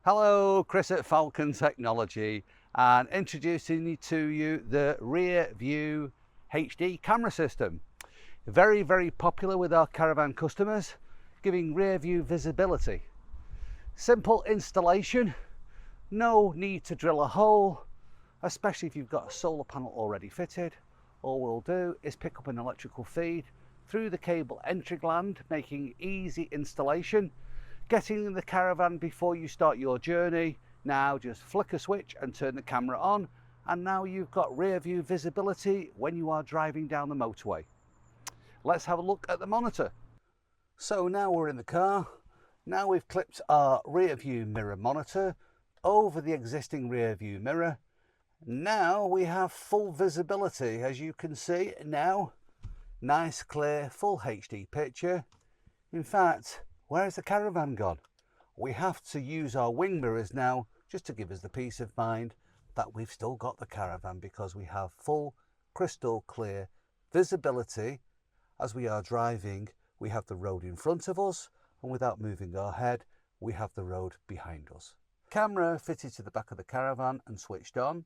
Hello, Chris at Falcon Technology, and introducing to you the rear view HD camera system. Very, very popular with our caravan customers, giving rear view visibility. Simple installation, no need to drill a hole, especially if you've got a solar panel already fitted. All we'll do is pick up an electrical feed through the cable entry gland, making easy installation. Getting in the caravan before you start your journey, now just flick a switch and turn the camera on, and now you've got rear view visibility when you are driving down the motorway. Let's have a look at the monitor. So now we're in the car. Now we've clipped our rear view mirror monitor over the existing rear view mirror. Now we have full visibility, as you can see now. Nice, clear, full HD picture. In fact, where's the caravan gone? We have to use our wing mirrors now just to give us the peace of mind that we've still got the caravan, because we have full crystal clear visibility as we are driving. We have the road in front of us, and without moving our head, we have the road behind us. Camera fitted to the back of the caravan and switched on.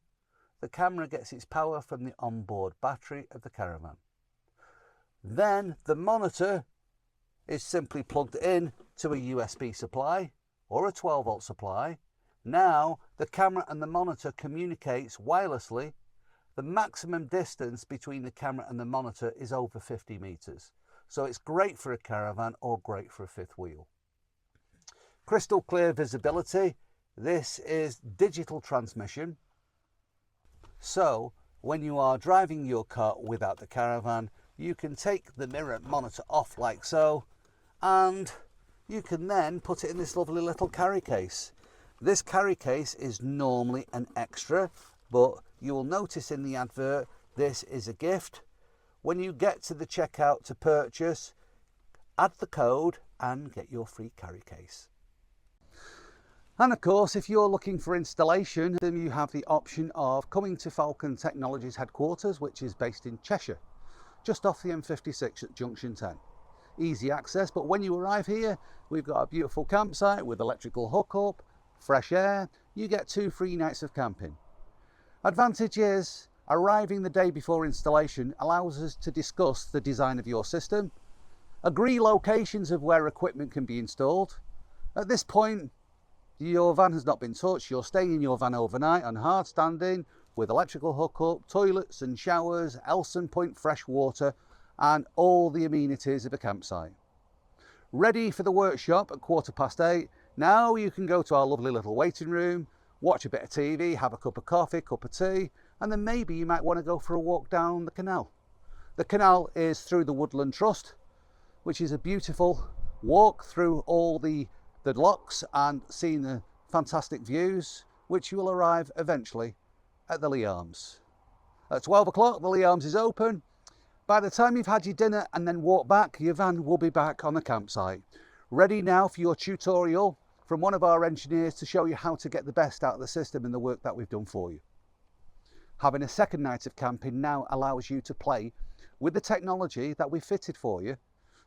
The camera gets its power from the onboard battery of the caravan. Then the monitor is simply plugged in to a USB supply or a 12-volt supply. Now the camera and the monitor communicates wirelessly. The maximum distance between the camera and the monitor is over 50 meters. So it's great for a caravan or great for a fifth wheel. Crystal clear visibility. This is digital transmission. So when you are driving your car without the caravan, you can take the mirror monitor off like so, and you can then put it in this lovely little carry case. This carry case is normally an extra, but you will notice in the advert this is a gift. When you get to the checkout to purchase, add the code and get your free carry case. And of course, if you're looking for installation, then you have the option of coming to Falcon Technologies headquarters, which is based in Cheshire, just off the M56 at junction 10. Easy access, but when you arrive here, we've got a beautiful campsite with electrical hookup, fresh air. You get 2 free nights of camping. Advantage is, arriving the day before installation allows us to discuss the design of your system, agree locations of where equipment can be installed. At this point, your van has not been touched. You're staying in your van overnight on hard standing with electrical hookup, toilets and showers, Elson Point fresh water, and all the amenities of a campsite. Ready for the workshop at 8:15. Now you can go to our lovely little waiting room, watch a bit of TV, have a cup of coffee, cup of tea, and then maybe you might want to go for a walk down the canal. The canal is through the Woodland Trust, which is a beautiful walk through all the locks and seeing the fantastic views, which you will arrive eventually at the Lee Arms. At 12 o'clock, the Lee Arms is open. By the time you've had your dinner and then walk back, your van will be back on the campsite. Ready now for your tutorial from one of our engineers to show you how to get the best out of the system and the work that we've done for you. Having a second night of camping now allows you to play with the technology that we've fitted for you.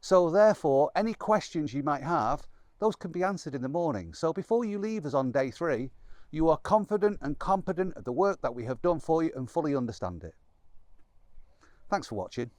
So therefore, any questions you might have, those can be answered in the morning. So before you leave us on day 3, you are confident and competent of the work that we have done for you and fully understand it. Thanks for watching.